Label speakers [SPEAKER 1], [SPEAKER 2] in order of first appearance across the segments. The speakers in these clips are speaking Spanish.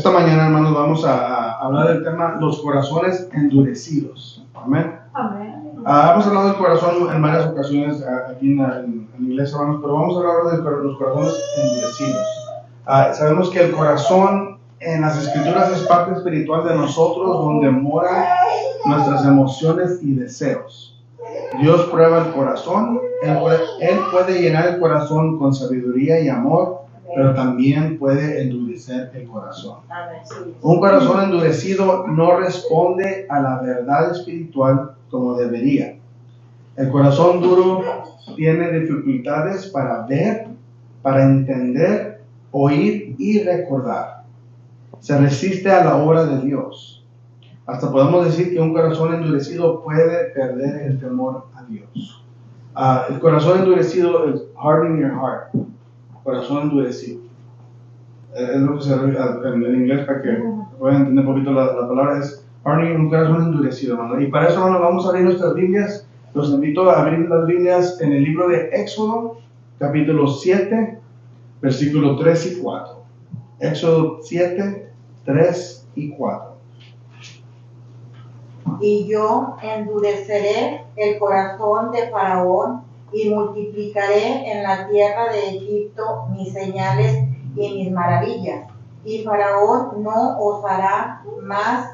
[SPEAKER 1] Esta mañana, hermanos, vamos a hablar del tema los corazones endurecidos. Amén.
[SPEAKER 2] Amén.
[SPEAKER 1] Hemos hablado del corazón en varias ocasiones aquí en la iglesia, hermanos, pero vamos a hablar de los corazones endurecidos. Sabemos que el corazón en las Escrituras es parte espiritual de nosotros, donde moran nuestras emociones y deseos. Dios prueba el corazón. Él puede llenar el corazón con sabiduría y amor, pero también puede endurecer el corazón. Un corazón endurecido no responde a la verdad espiritual como debería. El corazón duro tiene dificultades para ver, para entender, oír y recordar. Se resiste a la obra de Dios. Hasta podemos decir que un corazón endurecido puede perder el temor a Dios. El corazón endurecido es hardening your heart. Corazón endurecido. Es lo que se en inglés para que puedan entender un poquito la palabra, es hardening, un corazón endurecido, hermano. Y para eso, hermano, vamos a abrir nuestras Biblias. Los invito a abrir las Biblias en el libro de Éxodo, capítulo 7, versículos 3 y 4. Éxodo 7, 3 y 4.
[SPEAKER 3] Y yo endureceré el corazón de Faraón y multiplicaré en la tierra de Egipto mis señales y mis maravillas. Y Faraón no osará más.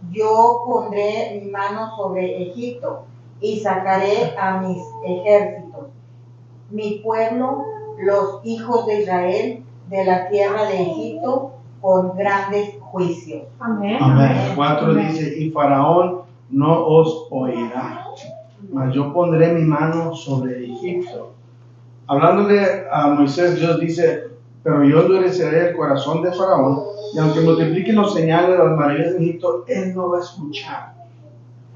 [SPEAKER 3] Yo pondré mi mano sobre Egipto y sacaré a mis ejércitos, mi pueblo, los hijos de Israel, de la tierra de Egipto, con grandes juicios.
[SPEAKER 2] Amén.
[SPEAKER 1] Amén. 4 dice, y Faraón no os oirá, mas yo pondré mi mano sobre Egipto. Hablándole a Moisés, Dios dice, pero yo endureceré el corazón de Faraón, y aunque multipliquen los señales de las maravillas de Egipto, él no va a escuchar.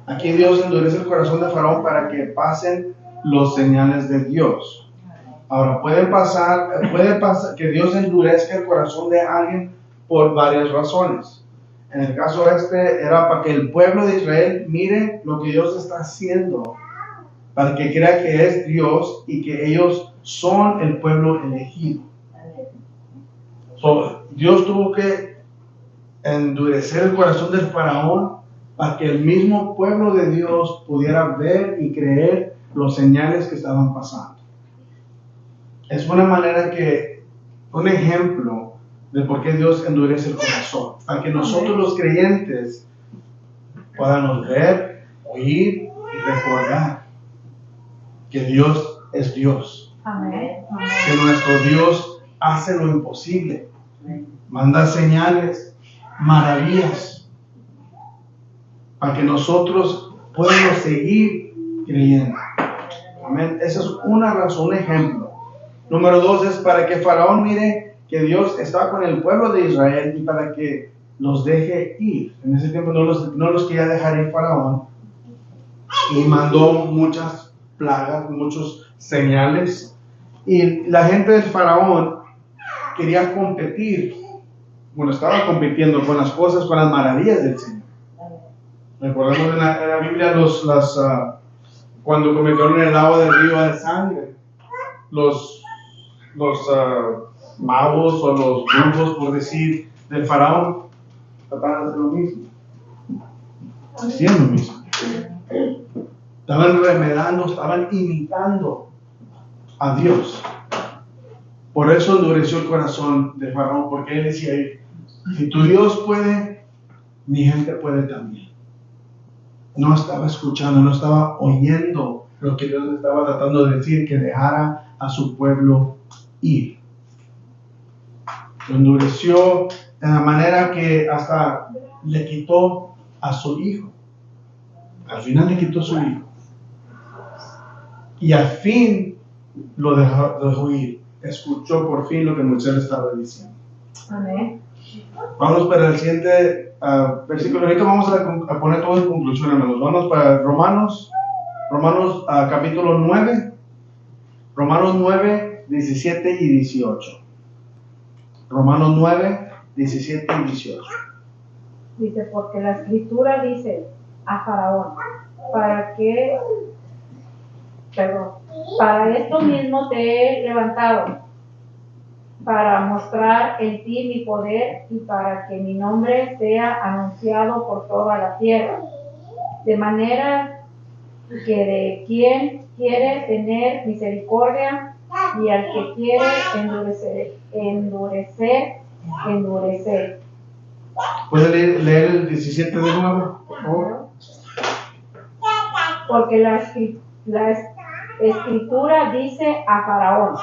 [SPEAKER 1] Aquí Dios endurece el corazón de Faraón para que pasen los señales de Dios. Ahora, puede pasar que Dios endurezca el corazón de alguien por varias razones. En el caso era para que el pueblo de Israel mire lo que Dios está haciendo, para que crea que es Dios y que ellos son el pueblo elegido. Dios tuvo que endurecer el corazón del faraón para que el mismo pueblo de Dios pudiera ver y creer los señales que estaban pasando. Es una manera un ejemplo de por qué Dios endurece el corazón, para que nosotros los creyentes podamos ver, oír y recordar que Dios es Dios.
[SPEAKER 2] Amén.
[SPEAKER 1] Que nuestro Dios hace lo imposible, manda señales, maravillas, para que nosotros podamos seguir creyendo. Amén. Esa es una razón, un ejemplo. Número 2 es para que Faraón mire que Dios está con el pueblo de Israel y para que los deje ir. En ese tiempo no los quería dejar ir Faraón y mandó muchas plagas, muchos señales. Y la gente del Faraón quería competir. Bueno, estaba compitiendo con las cosas, con las maravillas del Señor. Recordemos en la Biblia cuando convirtieron el agua del río de sangre. Los magos o los brujos, por decir, del faraón, trataban de hacer lo mismo. Hacían lo mismo. Estaban remedando, estaban imitando a Dios. Por eso endureció el corazón de Faraón, porque él decía, si tu Dios puede, mi gente puede también. No estaba escuchando, no estaba oyendo lo que Dios estaba tratando de decir, que dejara a su pueblo ir. Lo endureció de la manera que hasta le quitó a su hijo. Al final le quitó a su hijo. Y al fin lo dejó ir. Escuchó por fin lo que Moisés le estaba diciendo.
[SPEAKER 2] Amén.
[SPEAKER 1] Vamos para el siguiente versículo. Ahorita vamos a poner todo en conclusión, hermanos. Vamos para Romanos capítulo 9. Romanos 9, 17 y 18. Romanos 9, 17 y 18.
[SPEAKER 2] Dice, porque la Escritura dice a Faraón, para esto mismo te he levantado, para mostrar en ti mi poder y para que mi nombre sea anunciado por toda la tierra. De manera que de quien quiere tener misericordia y al que quiere endurecer.
[SPEAKER 1] ¿Puede leer el 17 de nuevo, por favor?
[SPEAKER 2] Porque la escritura dice a Faraón: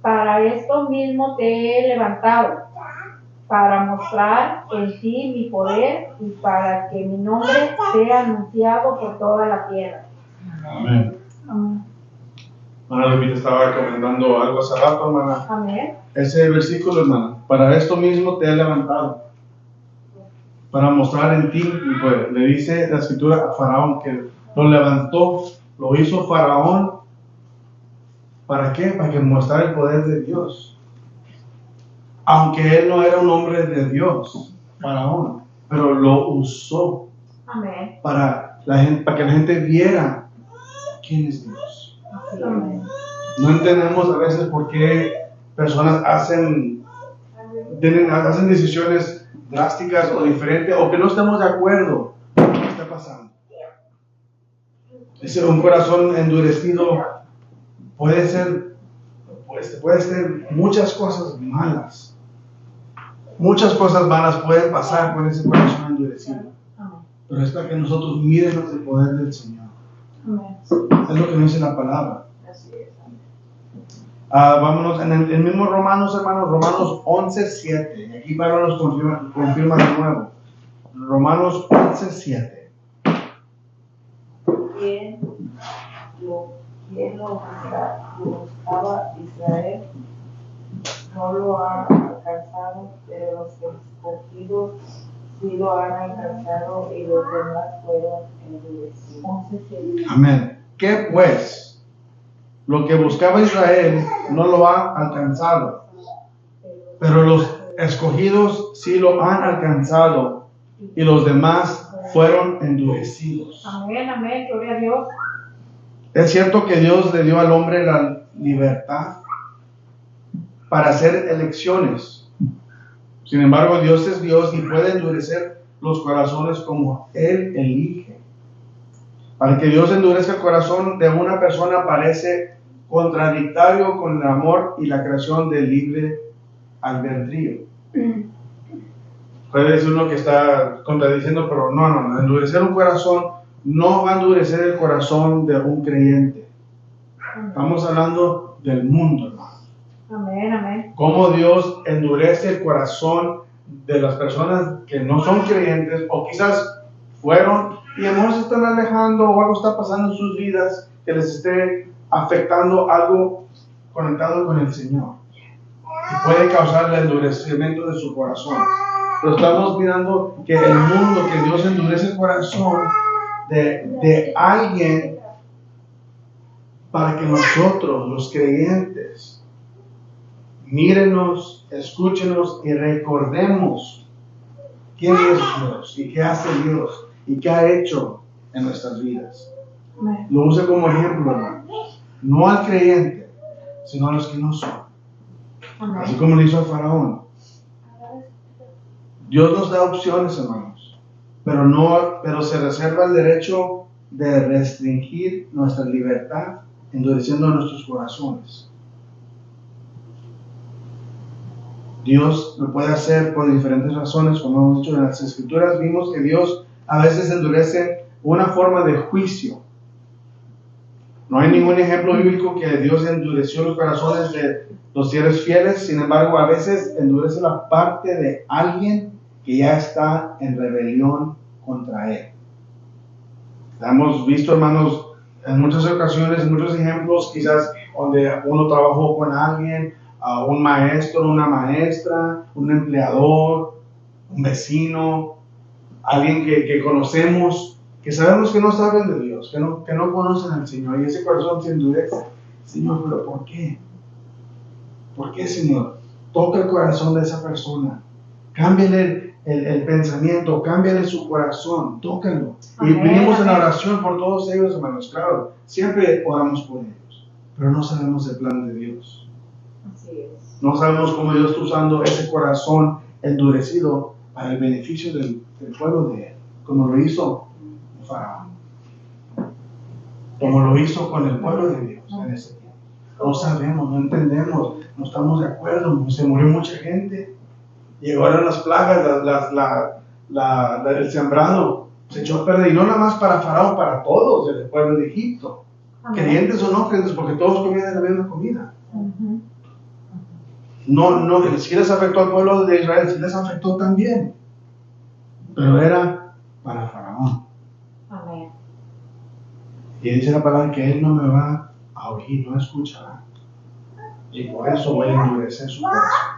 [SPEAKER 2] para esto mismo te he levantado, para mostrar en ti mi poder y para que mi nombre sea anunciado por toda la tierra.
[SPEAKER 1] Amén.
[SPEAKER 2] Amén.
[SPEAKER 1] Hermana Lupita estaba comentando algo hace rato, hermana.
[SPEAKER 2] Amén.
[SPEAKER 1] Ese versículo, hermana, para esto mismo te he levantado, para mostrar en ti mi poder. Le dice la escritura a Faraón que lo levantó, lo hizo Faraón. ¿Para qué? Para que mostrara el poder de Dios. Aunque él no era un hombre de Dios, Faraón, pero lo usó.
[SPEAKER 2] Amén.
[SPEAKER 1] Para que la gente viera quién es Dios.
[SPEAKER 2] Amén.
[SPEAKER 1] No entendemos a veces por qué personas hacen decisiones drásticas o diferentes, o que no estamos de acuerdo con lo que está pasando. Un corazón endurecido puede ser muchas cosas malas. Muchas cosas malas pueden pasar con ese corazón endurecido. Pero es para que nosotros miremos el poder del Señor.
[SPEAKER 2] Amén.
[SPEAKER 1] Es lo que nos dice la palabra.
[SPEAKER 2] Así es.
[SPEAKER 1] Vámonos en el mismo Romanos, hermanos, Romanos 11:7. Aquí Pablo nos confirma de nuevo. Romanos 11:7.
[SPEAKER 4] ¿Quién lo buscaba Israel? No lo ha alcanzado, pero los escogidos sí lo han alcanzado y los demás fueron endurecidos.
[SPEAKER 1] Amén. ¿Qué pues? Lo que buscaba Israel no lo ha alcanzado, pero los escogidos sí lo han alcanzado y los demás fueron endurecidos.
[SPEAKER 2] Amén, amén, gloria a Dios.
[SPEAKER 1] Es cierto que Dios le dio al hombre la libertad para hacer elecciones. Sin embargo, Dios es Dios y puede endurecer los corazones como Él elige. Para que Dios endurezca el corazón de una persona parece contradictorio con el amor y la creación del libre albedrío. Puede decir uno que está contradiciendo, pero no. Endurecer un corazón no va a endurecer el corazón de un creyente. Estamos hablando del mundo, hermano.
[SPEAKER 2] Amén, amén.
[SPEAKER 1] Cómo Dios endurece el corazón de las personas que no son creyentes o quizás fueron y a lo mejor se están alejando o algo está pasando en sus vidas que les esté afectando algo conectado con el Señor y puede causar el endurecimiento de su corazón. Pero estamos mirando que el mundo, que Dios endurece el corazón de alguien para que nosotros, los creyentes, mírenos, escúchenos y recordemos quién es Dios y qué hace Dios y qué ha hecho en nuestras vidas.
[SPEAKER 2] Amén.
[SPEAKER 1] Lo use como ejemplo, hermano. No al creyente, sino a los que no son.
[SPEAKER 2] Amén.
[SPEAKER 1] Así como lo hizo el Faraón. Dios nos da opciones, hermanos, pero se reserva el derecho de restringir nuestra libertad, endureciendo nuestros corazones. Dios lo puede hacer por diferentes razones, como hemos dicho en las Escrituras. Vimos que Dios a veces endurece una forma de juicio. No hay ningún ejemplo bíblico que Dios endureció los corazones de los seres fieles. Sin embargo, a veces endurece la parte de alguien que ya está en rebelión contra Él. Hemos visto, hermanos, en muchas ocasiones, en muchos ejemplos, quizás donde uno trabajó con alguien, un maestro, una maestra, un empleador, un vecino, alguien que conocemos, que sabemos que no saben de Dios, que no conocen al Señor, y ese corazón se endurece. Señor, ¿pero por qué? ¿Por qué, Señor? Toca el corazón de esa persona. Cámbiale el pensamiento, cámbiale su corazón, tócalo. Y venimos en oración por todos ellos, hermanos. Claro, siempre oramos por ellos, pero no sabemos el plan de Dios.
[SPEAKER 4] Así es.
[SPEAKER 1] No sabemos cómo Dios está usando ese corazón endurecido para el beneficio del pueblo de Él, como lo hizo Faraón, como lo hizo con el pueblo de Dios en ese tiempo. No sabemos, no entendemos, no estamos de acuerdo, se murió mucha gente, llegaron las plagas, el sembrado se echó a perder, y no nada más para Faraón, para todos el pueblo de Egipto, creyentes o no creyentes, porque todos comían de la misma comida. No, si les afectó al pueblo de Israel, si les afectó también, pero era para Faraón.
[SPEAKER 2] Amén.
[SPEAKER 1] Y dice la palabra que Él no me va a oír, no escuchará, y por eso voy a endurecer su corazón.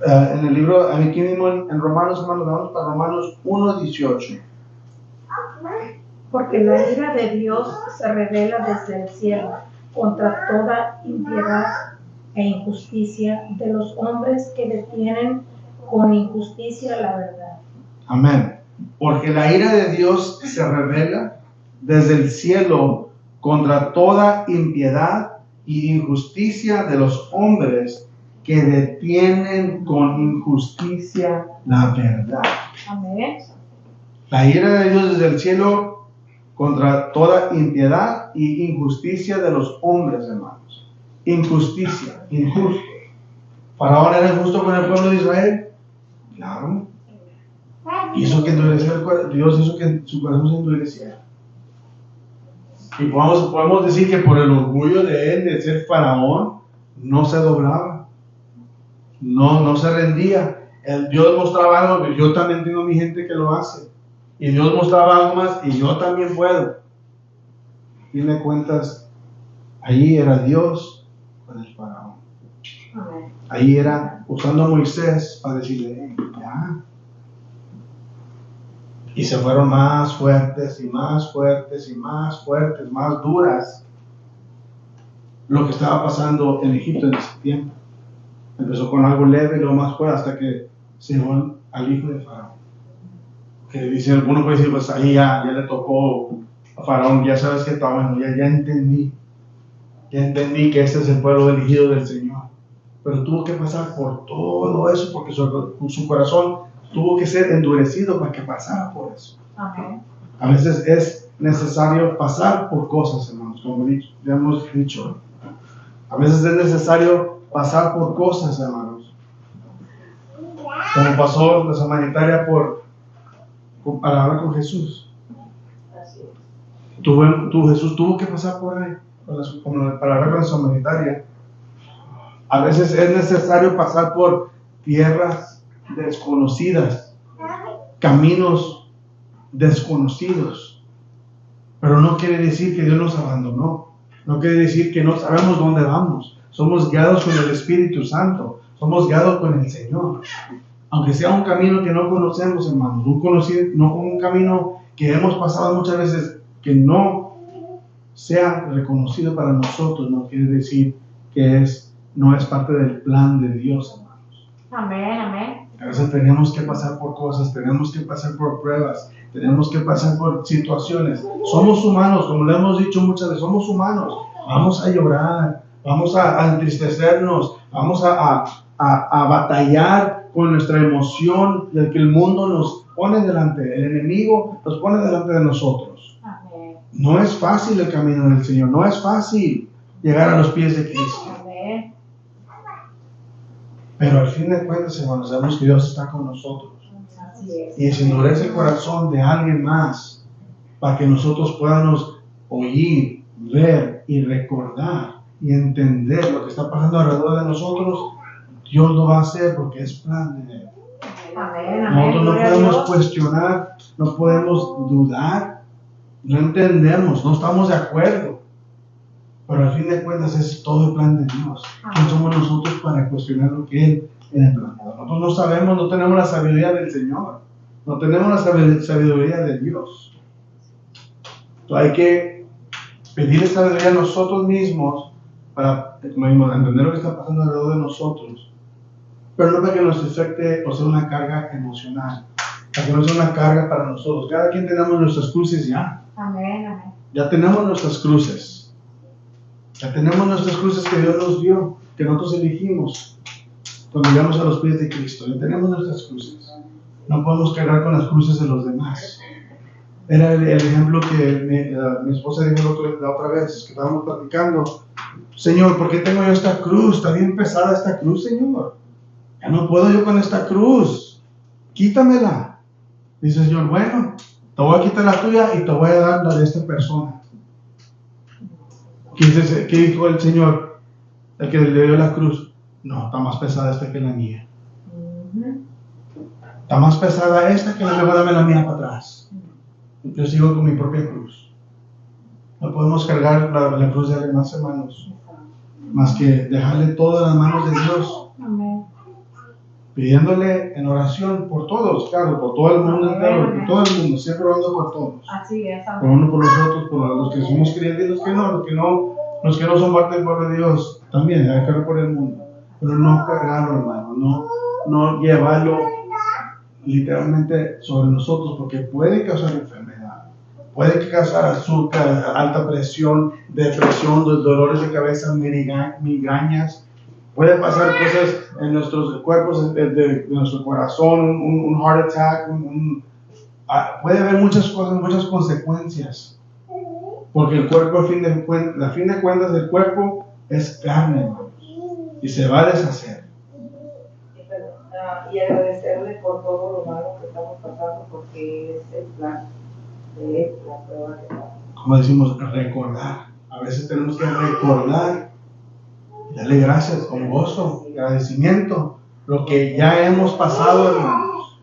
[SPEAKER 1] En el libro, aquí mismo en Romanos, hermanos, vamos para Romanos 1:18.
[SPEAKER 5] Porque la ira de Dios se revela desde el cielo contra toda impiedad e injusticia de los hombres que detienen con injusticia la verdad.
[SPEAKER 1] Amén. Porque la ira de Dios se revela desde el cielo contra toda impiedad y injusticia de los hombres que detienen con injusticia la verdad.
[SPEAKER 2] Amén.
[SPEAKER 1] La ira de Dios desde el cielo contra toda impiedad y injusticia de los hombres, hermanos. Injusticia, injusto. ¿Faraón era injusto con el pueblo de Israel? Claro. Hizo que endureciera el corazón, Dios hizo que su corazón se endureciera. Y podemos decir que por el orgullo de él de ser Faraón, no se doblaba. No se rendía. Dios mostraba algo, que yo también tengo mi gente que lo hace. Y Dios mostraba algo más, y yo también puedo. Y me cuentas, ahí era Dios con el Faraón.
[SPEAKER 2] Amén.
[SPEAKER 1] Ahí era usando a Moisés para decirle, ya. Y se fueron más fuertes y más fuertes y más fuertes, más duras. Lo que estaba pasando en Egipto en ese tiempo. Empezó con algo leve y luego más fuerte hasta que se llevó al hijo de Faraón. Que dice, alguno puede decir, pues ahí ya le tocó a Faraón, ya sabes que está bueno, ya entendí. Ya entendí que este es el pueblo elegido del Señor. Pero tuvo que pasar por todo eso porque su corazón tuvo que ser endurecido para que pasara por eso.
[SPEAKER 2] Amén.
[SPEAKER 1] A veces es necesario pasar por cosas, hermanos, como ya hemos dicho. A veces es necesario pasar por cosas, hermanos. Como pasó la samaritaria para hablar con Jesús.
[SPEAKER 4] Así es.
[SPEAKER 1] Jesús tuvo que pasar por ahí para hablar con la samaritaria. A veces es necesario pasar por tierras desconocidas, caminos desconocidos. Pero no quiere decir que Dios nos abandonó. No quiere decir que no sabemos dónde vamos. Somos guiados con el Espíritu Santo. Somos guiados con el Señor. Aunque sea un camino que no conocemos, hermanos, un camino que hemos pasado muchas veces, que no sea reconocido para nosotros, no quiere decir que no es parte del plan de Dios, hermanos.
[SPEAKER 2] Amén, amén.
[SPEAKER 1] A veces tenemos que pasar por cosas, tenemos que pasar por pruebas, tenemos que pasar por situaciones. Somos humanos, como lo hemos dicho muchas veces, somos humanos. Vamos a llorar, vamos a entristecernos, vamos a batallar con nuestra emoción del que el mundo nos pone delante, el enemigo nos pone delante de nosotros.
[SPEAKER 2] Amén.
[SPEAKER 1] No es fácil el camino del Señor, no es fácil llegar a los pies de Cristo.
[SPEAKER 2] Amén.
[SPEAKER 1] Pero al fin de cuentas, hermanos, sabemos que Dios está con nosotros.
[SPEAKER 2] Así es.
[SPEAKER 1] Y si endurece el corazón de alguien más, para que nosotros podamos oír, ver y recordar y entender lo que está pasando alrededor de nosotros, Dios lo va a hacer porque es plan de Él.
[SPEAKER 2] Amén, amén.
[SPEAKER 1] Nosotros no
[SPEAKER 2] Gloria a
[SPEAKER 1] podemos
[SPEAKER 2] Dios.
[SPEAKER 1] cuestionar, no podemos dudar, no entendemos, no estamos de acuerdo. Pero al fin de cuentas es todo el plan de Dios. ¿Quién somos nosotros para cuestionar lo que Él tiene planeado? Nosotros no sabemos, no tenemos la sabiduría del Señor, no tenemos la sabiduría de Dios. Entonces hay que pedir sabiduría a nosotros mismos para, como dijimos, entender lo que está pasando alrededor de nosotros. Pero no para que nos afecte o sea una carga emocional, para que no sea una carga para nosotros. Cada quien tenemos nuestras cruces ya.
[SPEAKER 2] Amén, amén.
[SPEAKER 1] Ya tenemos nuestras cruces. Ya tenemos nuestras cruces que Dios nos dio, que nosotros elegimos cuando llegamos a los pies de Cristo. Ya tenemos nuestras cruces. No podemos cargar con las cruces de los demás. Era el ejemplo que mi esposa dijo la otra vez, que estábamos platicando. Señor, ¿por qué tengo yo esta cruz? Está bien pesada esta cruz, Señor. Ya no puedo yo con esta cruz. Quítamela. Dice el Señor, bueno, te voy a quitar la tuya y te voy a dar la de esta persona. ¿Qué dijo el Señor? El que le dio la cruz. No, está más pesada esta que la mía. Está más pesada esta que la mejor, dame la mía para atrás. Yo sigo con mi propia cruz. No podemos cargar la cruz de alguien más, hermanos, más que dejarle todo en las manos de Dios.
[SPEAKER 2] Amén.
[SPEAKER 1] Pidiéndole en oración por todos, claro, por todo el mundo entero, por todo el mundo, siempre orando por todos.
[SPEAKER 2] Así es,
[SPEAKER 1] Por
[SPEAKER 2] amén.
[SPEAKER 1] uno, por los otros, por los que somos creyentes y los que no son parte del pueblo de Dios, también hay que orar por el mundo. Pero no cargarlo, hermano, no llevarlo literalmente sobre nosotros, porque puede causar enfermedad, puede causar azúcar, alta presión, depresión, dolores de cabeza, migrañas. Puede pasar cosas en nuestros cuerpos, de nuestro corazón, un heart attack, puede haber muchas cosas, muchas consecuencias. Porque el cuerpo, a fin de cuentas, el cuerpo es carne, hermanos, y se va a deshacer.
[SPEAKER 6] Y agradecerle por todo lo malo que estamos pasando, porque es el plan de la prueba que estamos.
[SPEAKER 1] Como decimos, recordar. A veces tenemos que recordar. Dale gracias con gozo y agradecimiento. Lo que ya hemos pasado, hermanos.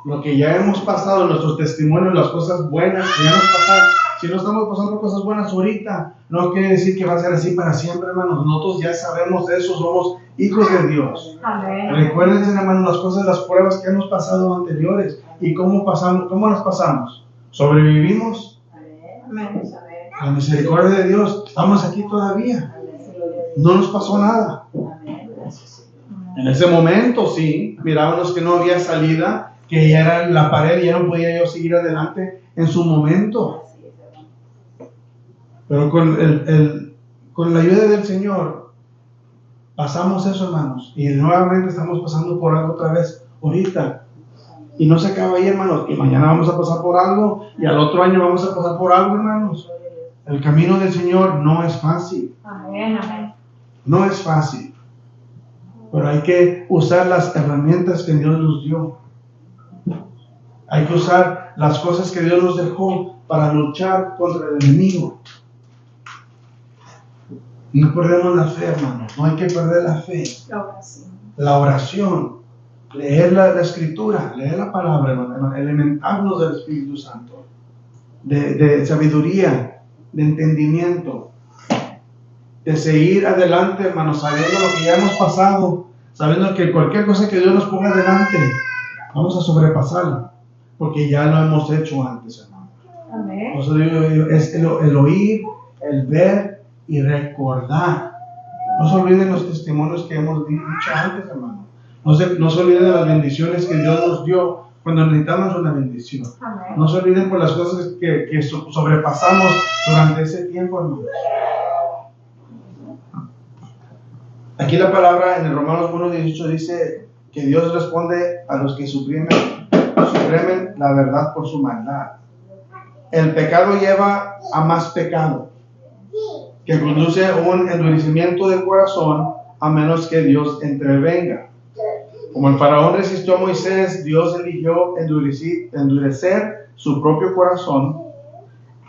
[SPEAKER 1] Lo que ya hemos pasado, nuestros testimonios, las cosas buenas que ya nos pasaron. Si no estamos pasando cosas buenas ahorita, no quiere decir que va a ser así para siempre, hermanos. Nosotros ya sabemos de eso, somos hijos de Dios.
[SPEAKER 2] Amén.
[SPEAKER 1] Recuérdense, hermanos, las cosas, las pruebas que hemos pasado anteriores y cómo las pasamos. ¿Sobrevivimos?
[SPEAKER 2] Amén.
[SPEAKER 1] La misericordia de Dios, estamos aquí todavía. No nos pasó nada. En ese momento sí, mirábamos que no había salida, que ya era la pared y ya no podía yo seguir adelante en su momento. Pero con la ayuda del Señor pasamos eso, hermanos, y nuevamente estamos pasando por algo otra vez ahorita. Y no se acaba ahí, hermanos, y mañana vamos a pasar por algo y al otro año vamos a pasar por algo, hermanos. El camino del Señor no es fácil.
[SPEAKER 2] Amén. Amén.
[SPEAKER 1] No es fácil, pero hay que usar las herramientas que Dios nos dio. Hay que usar las cosas que Dios nos dejó para luchar contra el enemigo. No perdemos la fe, hermanos. No hay que perder la fe. La oración, leer la escritura, leer la palabra, hermano, alimentarnos del Espíritu Santo, de sabiduría, de entendimiento. De seguir adelante, hermanos, sabiendo lo que ya hemos pasado, sabiendo que cualquier cosa que Dios nos ponga adelante, vamos a sobrepasarla, porque ya lo hemos hecho antes, hermanos.
[SPEAKER 2] Amén.
[SPEAKER 1] Por eso digo, es el oír, el ver y recordar. No se olviden los testimonios que hemos dicho antes, hermanos. No se olviden de las bendiciones que Dios nos dio cuando necesitamos una bendición.
[SPEAKER 2] Amén.
[SPEAKER 1] No se olviden por las cosas que sobrepasamos durante ese tiempo, hermanos. Aquí la palabra en el Romanos 1:18 dice que Dios responde a los que suprimen la verdad por su maldad. El pecado lleva a más pecado, que conduce a un endurecimiento del corazón a menos que Dios intervenga. Como el faraón resistió a Moisés, Dios eligió endurecer su propio corazón.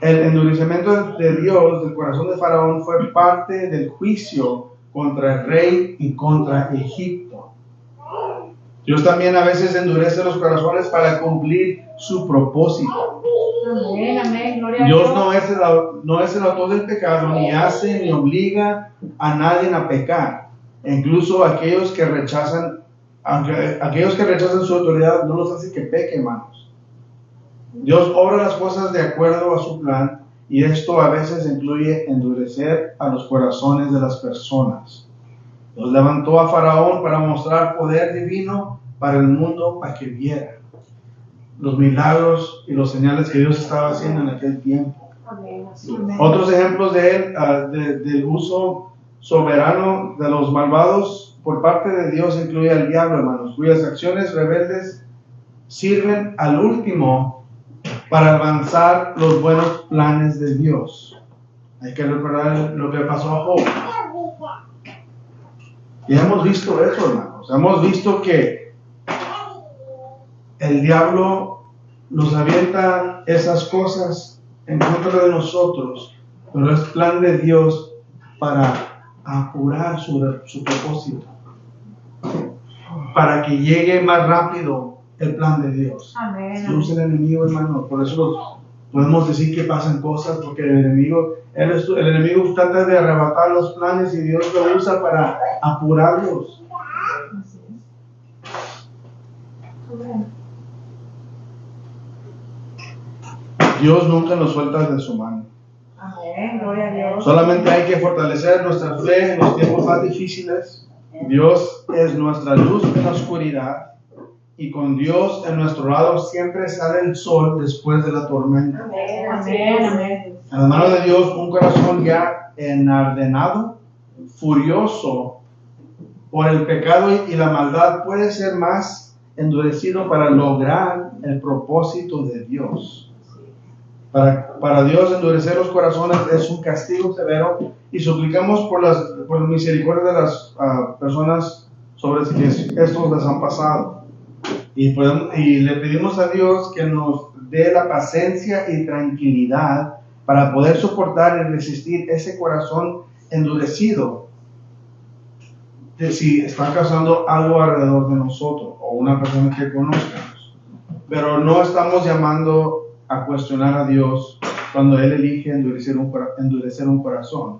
[SPEAKER 1] El endurecimiento de Dios del corazón de faraón fue parte del juicio contra el rey y contra Egipto. Dios también a veces endurece los corazones para cumplir su propósito.
[SPEAKER 2] Amén. Amén. Gloria a
[SPEAKER 1] Dios
[SPEAKER 2] Dios.
[SPEAKER 1] no es el autor del pecado, ni hace ni obliga a nadie a pecar. Incluso aquellos que rechazan su autoridad no los hace que pequen, hermanos. Dios obra las cosas de acuerdo a su plan, y esto a veces incluye endurecer a los corazones de las personas. Dios levantó a Faraón para mostrar poder divino para el mundo, para que viera los milagros y los señales que Dios estaba haciendo en aquel tiempo.
[SPEAKER 2] Amén.
[SPEAKER 5] Amén.
[SPEAKER 1] Otros ejemplos de él, del uso soberano de los malvados por parte de Dios incluye al diablo, hermanos, cuyas acciones rebeldes sirven al último para avanzar los buenos planes de Dios. Hay que recordar lo que pasó a Job. Y hemos visto eso, hermanos. Hemos visto que el diablo nos avienta esas cosas en contra de nosotros, pero es plan de Dios para apurar su propósito, para que llegue más rápido el plan de Dios.
[SPEAKER 2] Amén.
[SPEAKER 1] Si usa el enemigo, hermano, por eso podemos decir que pasan cosas, porque el enemigo trata de arrebatar los planes y Dios lo usa para apurarlos. Dios nunca nos suelta de su mano.
[SPEAKER 3] Amén, gloria a Dios.
[SPEAKER 1] Solamente hay que fortalecer nuestra fe en los tiempos más difíciles. Dios es nuestra luz en la oscuridad, y con Dios en nuestro lado siempre sale el sol después de la tormenta.
[SPEAKER 3] Amén,
[SPEAKER 2] Amén. Amén.
[SPEAKER 1] En la mano de Dios, un corazón ya enardenado, furioso por el pecado y la maldad puede ser más endurecido para lograr el propósito de Dios. Para Dios, endurecer los corazones es un castigo severo, y suplicamos por la misericordia de las personas sobre que estos les han pasado. Y le pedimos a Dios que nos dé la paciencia y tranquilidad para poder soportar y resistir ese corazón endurecido de si está causando algo alrededor de nosotros o una persona que conozcamos. Pero no estamos llamando a cuestionar a Dios cuando Él elige endurecer un corazón.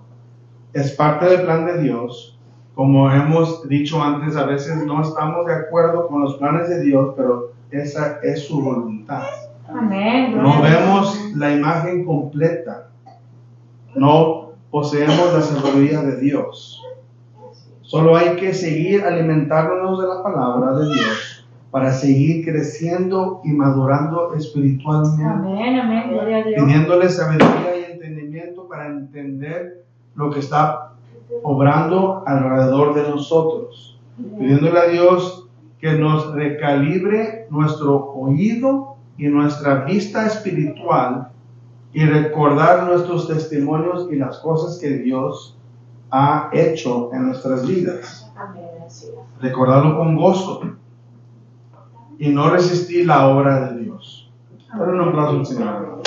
[SPEAKER 1] Es parte del plan de Dios. Como hemos dicho antes, a veces no estamos de acuerdo con los planes de Dios, pero esa es su voluntad.
[SPEAKER 2] Amén.
[SPEAKER 1] No vemos la imagen completa. No poseemos la sabiduría de Dios. Solo hay que seguir alimentándonos de la palabra de Dios para seguir creciendo y madurando espiritualmente.
[SPEAKER 2] Amén. Amén. Gloria a Dios.
[SPEAKER 1] Pidiéndole sabiduría y entendimiento para entender lo que está obrando alrededor de nosotros. Pidiéndole a Dios que nos recalibre nuestro oído y nuestra vista espiritual, y recordar nuestros testimonios y las cosas que Dios ha hecho en nuestras vidas. Recordarlo con gozo y no resistir la obra de Dios. Pero un aplauso al Señor.